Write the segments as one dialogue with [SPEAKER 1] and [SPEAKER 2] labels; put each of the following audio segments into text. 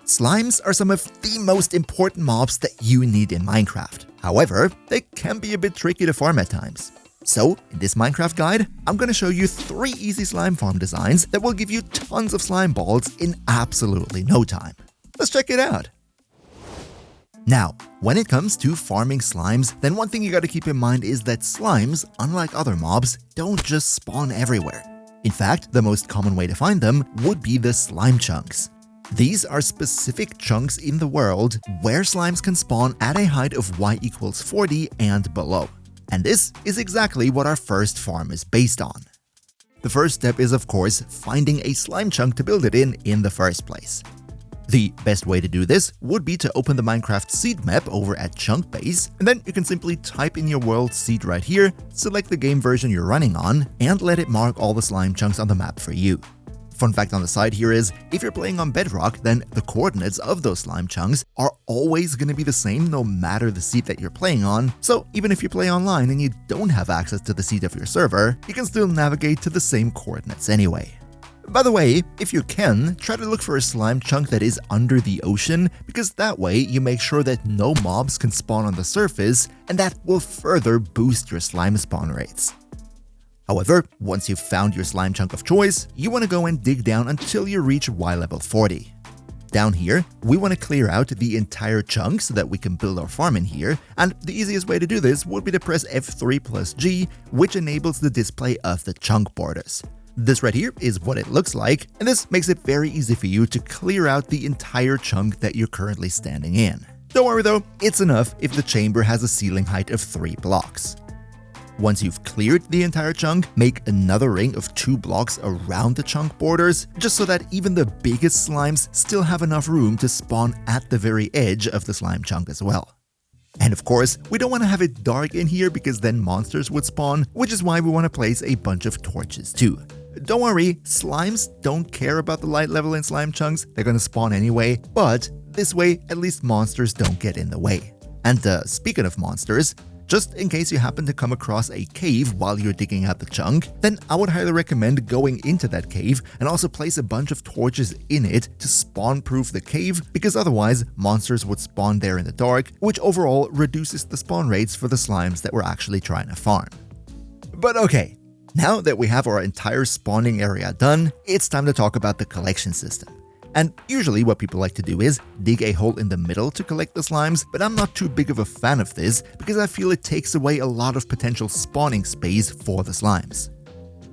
[SPEAKER 1] Slimes are some of the most important mobs that you need in Minecraft. However, they can be a bit tricky to farm at times. So, in this Minecraft guide, I'm going to show you 3 easy slime farm designs that will give you tons of slime balls in absolutely no time. Let's check it out! Now, when it comes to farming slimes, then one thing you gotta keep in mind is that slimes, unlike other mobs, don't just spawn everywhere. In fact, the most common way to find them would be the slime chunks. These are specific chunks in the world where slimes can spawn at a height of y equals 40 and below. And this is exactly what our first farm is based on. The first step is, of course, finding a slime chunk to build it in the first place. The best way to do this would be to open the Minecraft seed map over at Chunk Base, and then you can simply type in your world seed right here, select the game version you're running on, and let it mark all the slime chunks on the map for you. Fun fact on the side here is, if you're playing on bedrock, then the coordinates of those slime chunks are always going to be the same no matter the seed that you're playing on, so even if you play online and you don't have access to the seed of your server, you can still navigate to the same coordinates anyway. By the way, if you can, try to look for a slime chunk that is under the ocean, because that way you make sure that no mobs can spawn on the surface, and that will further boost your slime spawn rates. However, once you've found your slime chunk of choice, you want to go and dig down until you reach Y level 40. Down here, we want to clear out the entire chunk so that we can build our farm in here, and the easiest way to do this would be to press F3 plus G, which enables the display of the chunk borders. This right here is what it looks like, and this makes it very easy for you to clear out the entire chunk that you're currently standing in. Don't worry though, it's enough if the chamber has a ceiling height of 3 blocks. Once you've cleared the entire chunk, make another ring of 2 blocks around the chunk borders, just so that even the biggest slimes still have enough room to spawn at the very edge of the slime chunk as well. And of course, we don't want to have it dark in here because then monsters would spawn, which is why we want to place a bunch of torches too. Don't worry, slimes don't care about the light level in slime chunks, they're gonna spawn anyway, but this way at least monsters don't get in the way. And speaking of monsters, just in case you happen to come across a cave while you're digging out the chunk, then I would highly recommend going into that cave and also place a bunch of torches in it to spawn-proof the cave, because otherwise monsters would spawn there in the dark, which overall reduces the spawn rates for the slimes that we're actually trying to farm. But okay, now that we have our entire spawning area done, it's time to talk about the collection system. And usually what people like to do is dig a hole in the middle to collect the slimes, but I'm not too big of a fan of this because I feel it takes away a lot of potential spawning space for the slimes.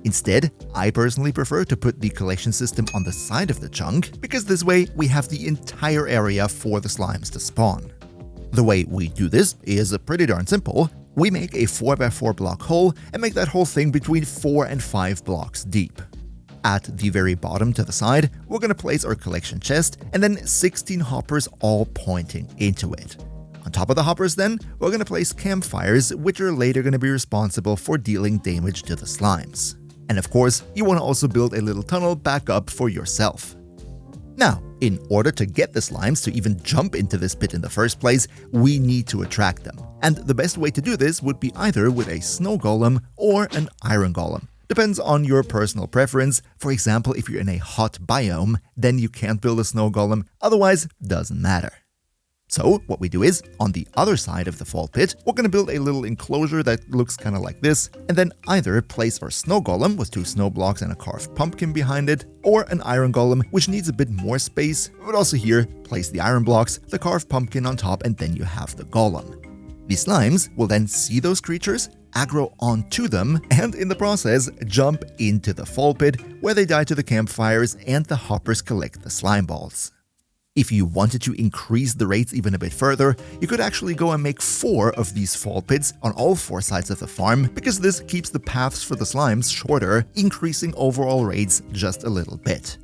[SPEAKER 1] Instead, I personally prefer to put the collection system on the side of the chunk, because this way we have the entire area for the slimes to spawn. The way we do this is pretty darn simple. We make a 4x4 block hole and make that whole thing between 4 and 5 blocks deep. At the very bottom to the side, we're going to place our collection chest and then 16 hoppers all pointing into it. On top of the hoppers then, we're going to place campfires, which are later going to be responsible for dealing damage to the slimes. And of course, you want to also build a little tunnel back up for yourself. Now, in order to get the slimes to even jump into this pit in the first place, we need to attract them. And the best way to do this would be either with a snow golem or an iron golem. Depends on your personal preference. For example, if you're in a hot biome, then you can't build a snow golem, otherwise doesn't matter. So what we do is, on the other side of the fall pit, we're going to build a little enclosure that looks kind of like this, and then either place our snow golem with 2 snow blocks and a carved pumpkin behind it, or an iron golem which needs a bit more space, but also here, place the iron blocks, the carved pumpkin on top, and then you have the golem. The slimes will then see those creatures, aggro onto them, and in the process, jump into the fall pit, where they die to the campfires and the hoppers collect the slime balls. If you wanted to increase the rates even a bit further, you could actually go and make 4 of these fall pits on all 4 sides of the farm, because this keeps the paths for the slimes shorter, increasing overall rates just a little bit.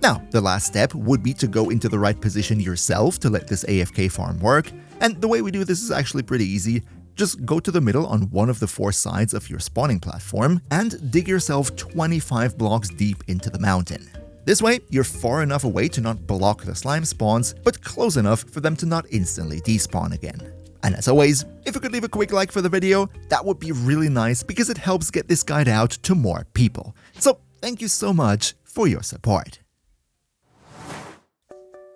[SPEAKER 1] Now, the last step would be to go into the right position yourself to let this AFK farm work, and the way we do this is actually pretty easy. Just go to the middle on one of the 4 sides of your spawning platform and dig yourself 25 blocks deep into the mountain. This way, you're far enough away to not block the slime spawns, but close enough for them to not instantly despawn again. And as always, if you could leave a quick like for the video, that would be really nice because it helps get this guide out to more people. So thank you so much for your support.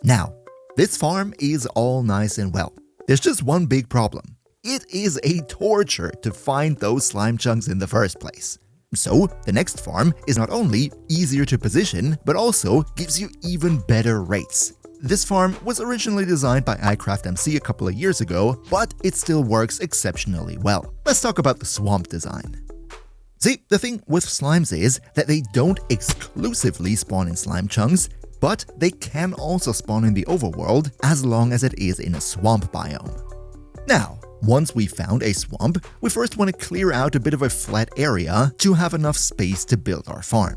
[SPEAKER 1] Now, this farm is all nice and well. There's just one big problem. It is a torture to find those slime chunks in the first place. So, the next farm is not only easier to position, but also gives you even better rates. This farm was originally designed by BasicRedstone a couple of years ago, but it still works exceptionally well. Let's talk about the swamp design. See, the thing with slimes is that they don't exclusively spawn in slime chunks, but they can also spawn in the overworld as long as it is in a swamp biome. Now, once we found a swamp, we first want to clear out a bit of a flat area to have enough space to build our farm.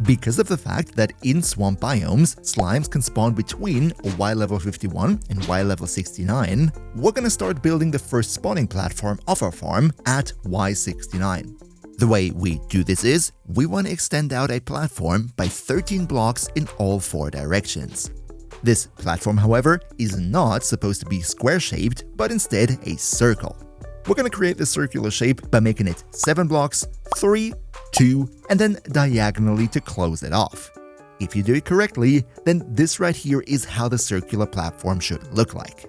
[SPEAKER 1] Because of the fact that in swamp biomes, slimes can spawn between Y level 51 and Y level 69, we're gonna start building the first spawning platform of our farm at Y 69. The way we do this is, we want to extend out a platform by 13 blocks in all 4 directions. This platform, however, is not supposed to be square-shaped, but instead a circle. We're going to create this circular shape by making it 7 blocks, 3, 2, and then diagonally to close it off. If you do it correctly, then this right here is how the circular platform should look like.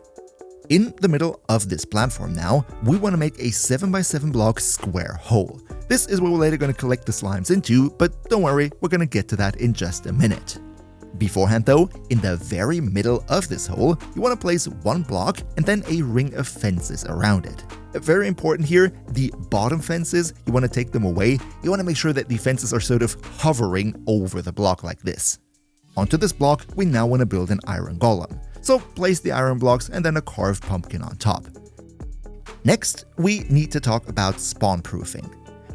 [SPEAKER 1] In the middle of this platform now, we want to make a 7x7 block square hole. This is where we're later going to collect the slimes into, but don't worry, we're going to get to that in just a minute. Beforehand though, in the very middle of this hole, you want to place 1 block and then a ring of fences around it. Very important here, the bottom fences, you want to take them away. You want to make sure that the fences are sort of hovering over the block like this. Onto this block, we now want to build an iron golem. So place the iron blocks and then a carved pumpkin on top. Next, we need to talk about spawn proofing.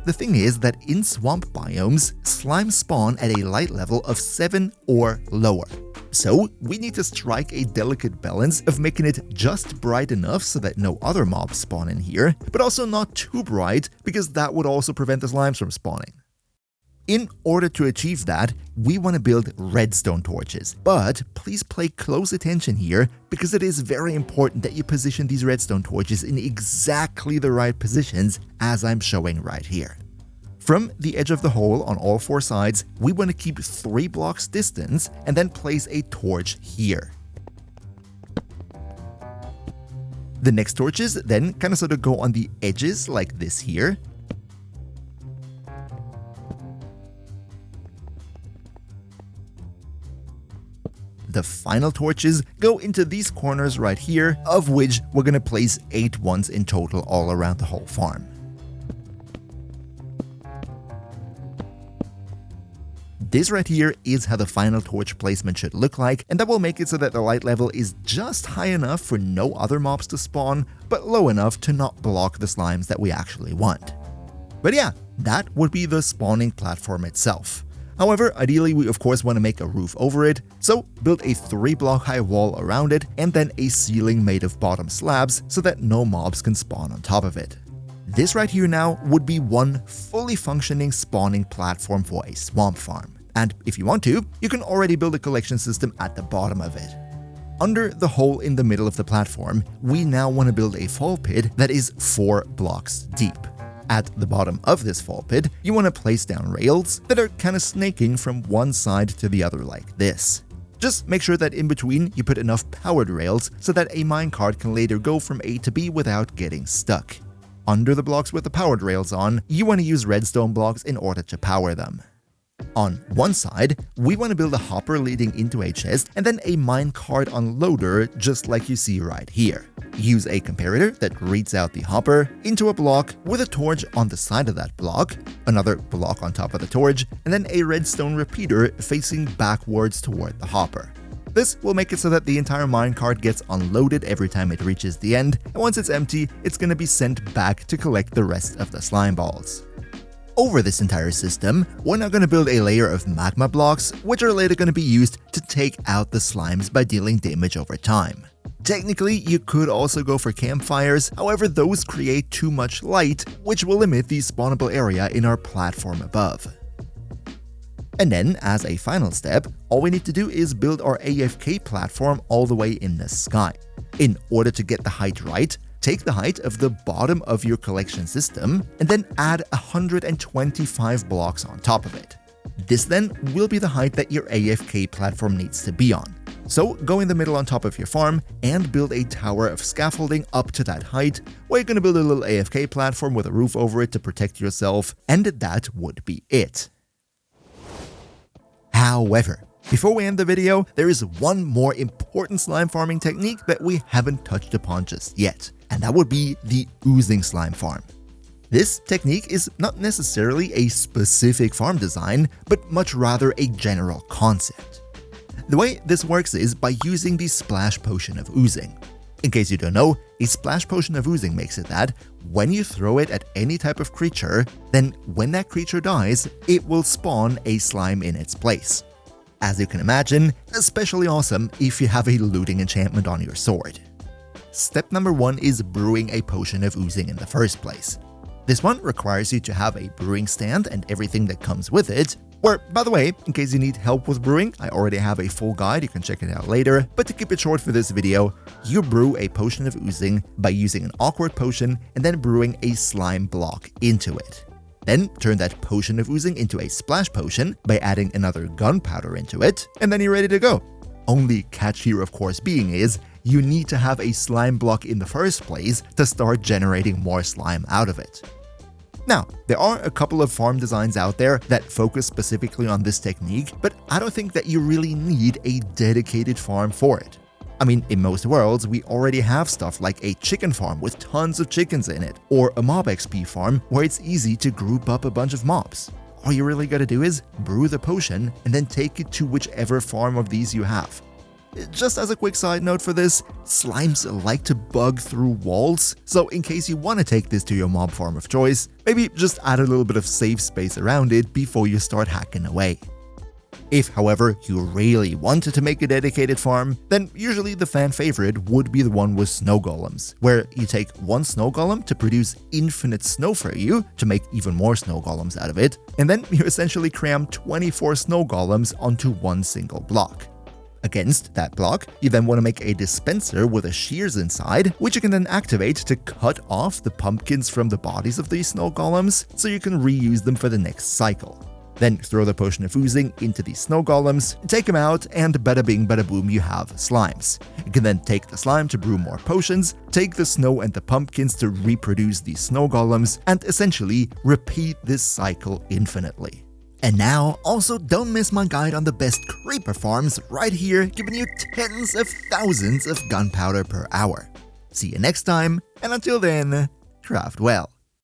[SPEAKER 1] The thing is that in swamp biomes, slimes spawn at a light level of 7 or lower. So we need to strike a delicate balance of making it just bright enough so that no other mobs spawn in here, but also not too bright because that would also prevent the slimes from spawning. In order to achieve that, we want to build redstone torches, but please pay close attention here because it is very important that you position these redstone torches in exactly the right positions as I'm showing right here. From the edge of the hole on all 4 sides, we want to keep 3 blocks distance and then place a torch here. The next torches then kind of sort of go on the edges like this here. The final torches go into these corners right here, of which we're going to place 8 ones in total all around the whole farm. This right here is how the final torch placement should look like, and that will make it so that the light level is just high enough for no other mobs to spawn, but low enough to not block the slimes that we actually want. But yeah, that would be the spawning platform itself. However, ideally we of course want to make a roof over it, so build a 3-block high wall around it and then a ceiling made of bottom slabs so that no mobs can spawn on top of it. This right here now would be one fully functioning spawning platform for a swamp farm. And if you want to, you can already build a collection system at the bottom of it. Under the hole in the middle of the platform, we now want to build a fall pit that is 4 blocks deep. At the bottom of this fall pit, you want to place down rails that are kind of snaking from one side to the other like this. Just make sure that in between you put enough powered rails so that a minecart can later go from A to B without getting stuck. Under the blocks with the powered rails on, you want to use redstone blocks in order to power them. On one side, we want to build a hopper leading into a chest and then a minecart unloader just like you see right here. Use a comparator that reads out the hopper into a block with a torch on the side of that block, another block on top of the torch, and then a redstone repeater facing backwards toward the hopper. This will make it so that the entire minecart gets unloaded every time it reaches the end, and once it's empty, it's going to be sent back to collect the rest of the slime balls. Over this entire system, we're now going to build a layer of magma blocks, which are later going to be used to take out the slimes by dealing damage over time. Technically, you could also go for campfires, however those create too much light, which will limit the spawnable area in our platform above. And then, as a final step, all we need to do is build our AFK platform all the way in the sky. In order to get the height right, take the height of the bottom of your collection system and then add 125 blocks on top of it. This then will be the height that your AFK platform needs to be on. So go in the middle on top of your farm and build a tower of scaffolding up to that height, where you're gonna build a little AFK platform with a roof over it to protect yourself, and that would be it. However, before we end the video, there is one more important slime farming technique that we haven't touched upon just yet, and that would be the oozing slime farm. This technique is not necessarily a specific farm design, but much rather a general concept. The way this works is by using the splash potion of oozing. In case you don't know, a splash potion of oozing makes it that when you throw it at any type of creature, then when that creature dies, it will spawn a slime in its place. As you can imagine, especially awesome if you have a looting enchantment on your sword. Step number 1 is brewing a potion of oozing in the first place. This one requires you to have a brewing stand and everything that comes with it, where, by the way, in case you need help with brewing, I already have a full guide, you can check it out later, but to keep it short for this video, you brew a potion of oozing by using an awkward potion and then brewing a slime block into it. Then turn that potion of oozing into a splash potion by adding another gunpowder into it, and then you're ready to go. Only catch here of course being is, you need to have a slime block in the first place to start generating more slime out of it. Now, there are a couple of farm designs out there that focus specifically on this technique, but I don't think that you really need a dedicated farm for it. I mean, in most worlds, we already have stuff like a chicken farm with tons of chickens in it, or a mob XP farm where it's easy to group up a bunch of mobs. All you really gotta do is brew the potion and then take it to whichever farm of these you have. Just as a quick side note for this, slimes like to bug through walls, so in case you want to take this to your mob farm of choice, maybe just add a little bit of safe space around it before you start hacking away. If, however, you really wanted to make a dedicated farm, then usually the fan favorite would be the one with snow golems, where you take one snow golem to produce infinite snow for you to make even more snow golems out of it, and then you essentially cram 24 snow golems onto one single block. Against that block, you then want to make a dispenser with a shears inside, which you can then activate to cut off the pumpkins from the bodies of these snow golems, so you can reuse them for the next cycle. Then throw the potion of oozing into these snow golems, take them out, and bada bing bada boom, you have slimes. You can then take the slime to brew more potions, take the snow and the pumpkins to reproduce these snow golems, and essentially repeat this cycle infinitely. And now, also don't miss my guide on the best creeper farms right here, giving you tens of thousands of gunpowder per hour. See you next time, and until then, craft well.